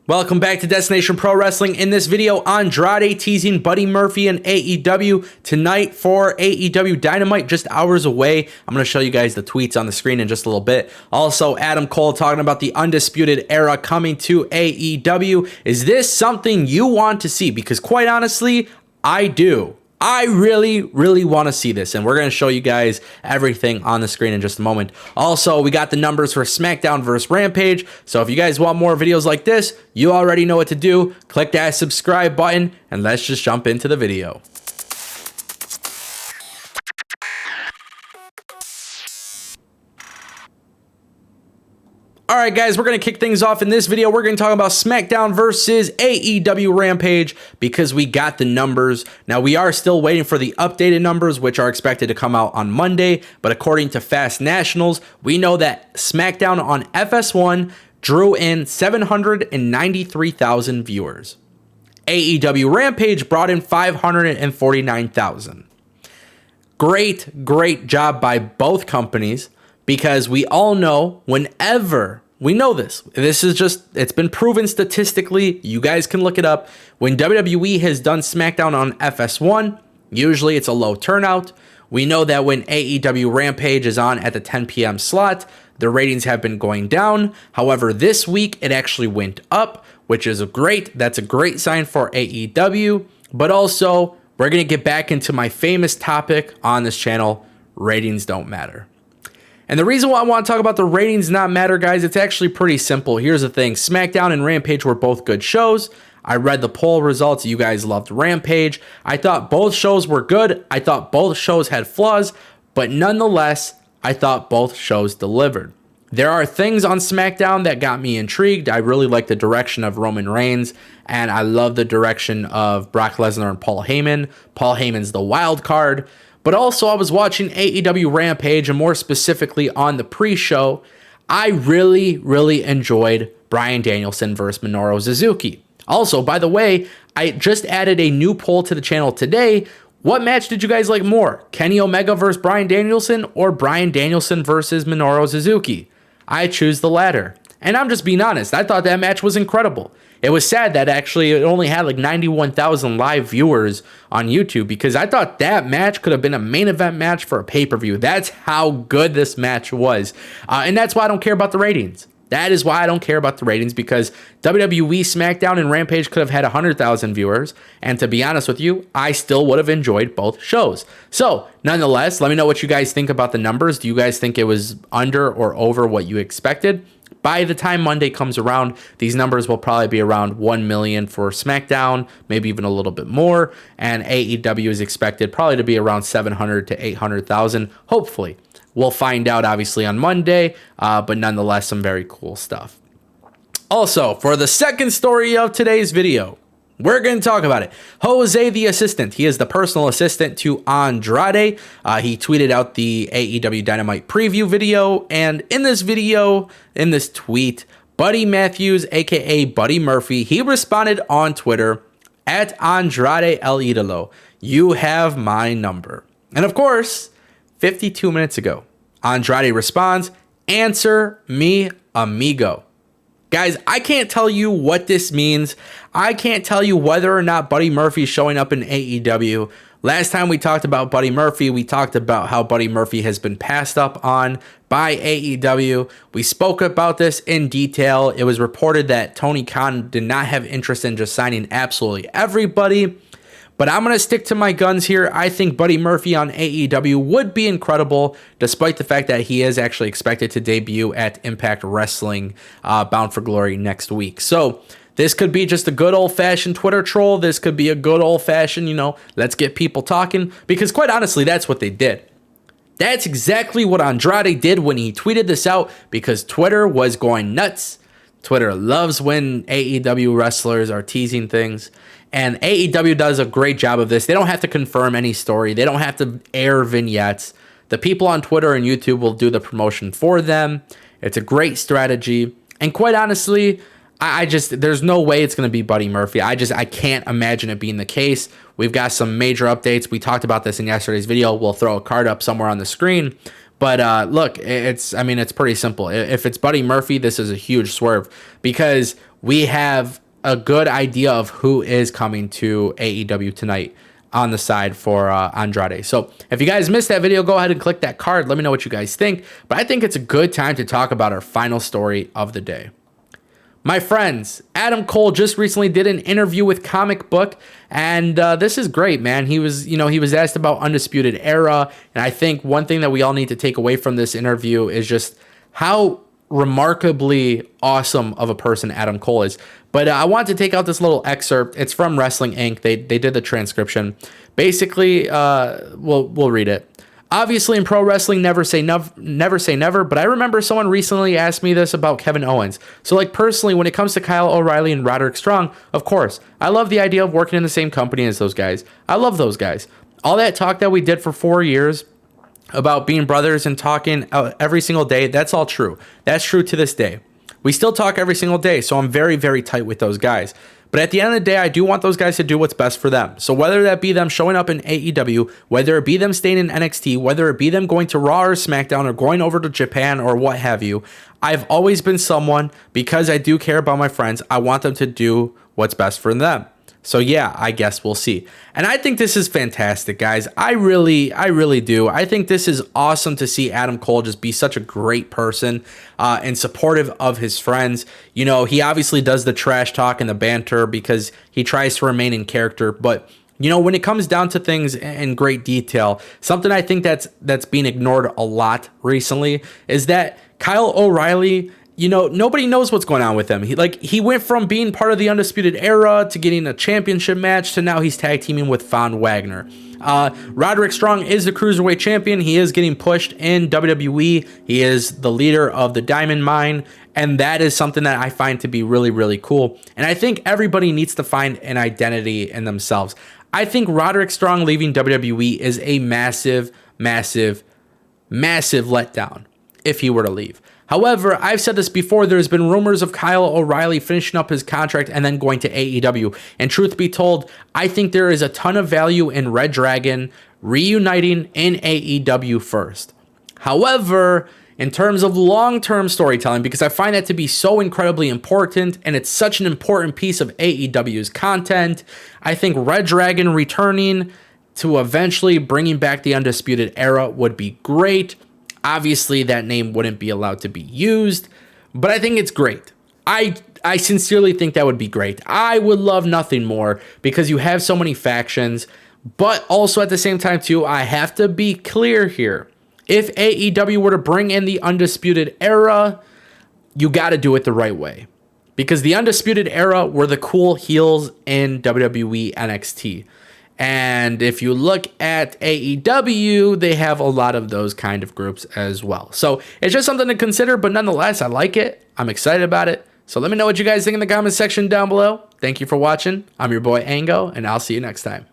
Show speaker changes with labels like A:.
A: Welcome back to Destination Pro Wrestling. In this video, Andrade teasing Buddy Murphy and AEW tonight for AEW Dynamite, just hours away. I'm going to show you guys the tweets on the screen in just a little bit. Also, Adam Cole talking about the Undisputed Era coming to AEW. Is this something you want to see? Because quite honestly, I do. I really want to see this, and we're going to show you guys everything on the screen in just a moment. Also, we got the numbers for Smackdown versus Rampage, so if you guys want more videos like this, you already know what to do. Click that subscribe button, and let's just jump into the video. Alright guys, we're going to kick things off in this video. We're going to talk about Smackdown versus AEW Rampage because we got the numbers. Now we are still waiting for the updated numbers, which are expected to come out on Monday, but according to Fast Nationals, we know that Smackdown on FS1 drew in 793,000 viewers. AEW Rampage brought in 549,000. Great job by both companies. Because we all know whenever, we know this is just, it's been proven statistically, you guys can look it up. When WWE has done Smackdown on FS1, usually it's a low turnout. We know that when AEW Rampage is on at the 10 p.m. slot, the ratings have been going down. However, this week it actually went up, which is that's a great sign for AEW. But also, we're going to get back into my famous topic on this channel, ratings don't matter. And the reason why I want to talk about the ratings not matter, guys, it's actually pretty simple. Here's the thing. Smackdown and Rampage were both good shows. I read the poll results. You guys loved Rampage. I thought both shows were good. I thought both shows had flaws. But nonetheless, I thought both shows delivered. There are things on Smackdown that got me intrigued. I really like the direction of Roman Reigns. And I love the direction of Brock Lesnar and Paul Heyman. Paul Heyman's the wild card. But also, I was watching AEW Rampage, and more specifically on the pre-show, I really enjoyed Bryan Danielson versus Minoru Suzuki. Also, by the way, I just added a new poll to the channel today. What match did you guys like more? Kenny Omega versus Bryan Danielson or Bryan Danielson versus Minoru Suzuki? I choose the latter. And I'm just being honest, I thought that match was incredible. It was sad that actually it only had like 91,000 live viewers on YouTube because I thought that match could have been a main event match for a pay-per-view. That's how good this match was. And that's why I don't care about the ratings. That is why I don't care about the ratings, because WWE SmackDown and Rampage could have had 100,000 viewers. And to be honest with you, I still would have enjoyed both shows. So nonetheless, let me know what you guys think about the numbers. Do you guys think it was under or over what you expected? By the time Monday comes around, these numbers will probably be around 1 million for SmackDown, maybe even a little bit more. And AEW is expected probably to be around 700 to 800,000, hopefully. We'll find out, obviously, on Monday, but nonetheless, some very cool stuff. Also, for the second story of today's video, we're going to talk about it. Jose the Assistant. He is the personal assistant to Andrade. He tweeted out the AEW Dynamite preview video. And in this video, in this tweet, Buddy Matthews, a.k.a. Buddy Murphy, he responded on Twitter, at Andrade El Idolo, you have my number. And of course, 52 minutes ago, Andrade responds, answer me, amigo. Guys, I can't tell you what this means. I can't tell you whether or not Buddy Murphy is showing up in AEW. Last time we talked about Buddy Murphy, we talked about how Buddy Murphy has been passed up on by AEW. We spoke about this in detail. It was reported that Tony Khan did not have interest in just signing absolutely everybody. But I'm going to stick to my guns here. I think Buddy Murphy on AEW would be incredible, despite the fact that he is actually expected to debut at Impact Wrestling Bound for Glory next week. So this could be just a good old-fashioned Twitter troll. This could be a good old-fashioned, let's get people talking. Because quite honestly, that's what they did. That's exactly what Andrade did when he tweeted this out, because Twitter was going nuts. Twitter loves when AEW wrestlers are teasing things. And AEW does a great job of this. They don't have to confirm any story. They don't have to air vignettes. The people on Twitter and YouTube will do the promotion for them. It's a great strategy. And quite honestly, there's no way it's going to be Buddy Murphy. I can't imagine it being the case. We've got some major updates. We talked about this in yesterday's video. We'll throw a card up somewhere on the screen. But look, it's pretty simple. If it's Buddy Murphy, this is a huge swerve because we have a good idea of who is coming to AEW tonight on the side for Andrade. So if you guys missed that video, go ahead and click that card. Let me know what you guys think. But I think it's a good time to talk about our final story of the day. My friends, Adam Cole just recently did an interview with Comic Book, and this is great, man. He was asked about Undisputed Era, and I think one thing that we all need to take away from this interview is just how remarkably awesome of a person Adam Cole is. But I want to take out this little excerpt. It's from Wrestling Inc. They did the transcription. Basically, we'll read it. Obviously, in pro wrestling, never say never, but I remember someone recently asked me this about Kevin Owens. So, like, personally, when it comes to Kyle O'Reilly and Roderick Strong, of course, I love the idea of working in the same company as those guys. I love those guys. All that talk that we did for 4 years about being brothers and talking every single day, that's all true. That's true to this day. We still talk every single day, so I'm very, very tight with those guys. But at the end of the day, I do want those guys to do what's best for them. So whether that be them showing up in AEW, whether it be them staying in NXT, whether it be them going to Raw or SmackDown or going over to Japan or what have you, I've always been someone, because I do care about my friends, I want them to do what's best for them. So yeah, I guess we'll see. And I think this is fantastic, guys. I really do. I think this is awesome to see Adam Cole just be such a great person and supportive of his friends. You know, he obviously does the trash talk and the banter because he tries to remain in character. But, you know, when it comes down to things in great detail, something I think that's being ignored a lot recently is that Kyle O'Reilly, you know, nobody knows what's going on with him. He went from being part of the Undisputed Era to getting a championship match to now he's tag teaming with Von Wagner. Roderick Strong is the Cruiserweight champion. He is getting pushed in WWE. He is the leader of the Diamond Mine, and that is something that I find to be really, really cool. And I think everybody needs to find an identity in themselves. I think Roderick Strong leaving WWE is a massive, massive, massive letdown if he were to leave. However, I've said this before, there's been rumors of Kyle O'Reilly finishing up his contract and then going to AEW. And truth be told, I think there is a ton of value in Red Dragon reuniting in AEW first. However, in terms of long-term storytelling, because I find that to be so incredibly important and it's such an important piece of AEW's content, I think Red Dragon returning to eventually bringing back the Undisputed Era would be great. Obviously, that name wouldn't be allowed to be used, but I think it's great. I sincerely think that would be great. I would love nothing more because you have so many factions, but also at the same time, too, I have to be clear here. If AEW were to bring in the Undisputed Era, you got to do it the right way because the Undisputed Era were the cool heels in WWE NXT. And if you look at AEW, they have a lot of those kind of groups as well. So it's just something to consider, but nonetheless, I like it. I'm excited about it. So let me know what you guys think in the comment section down below. Thank you for watching. I'm your boy Ango, and I'll see you next time.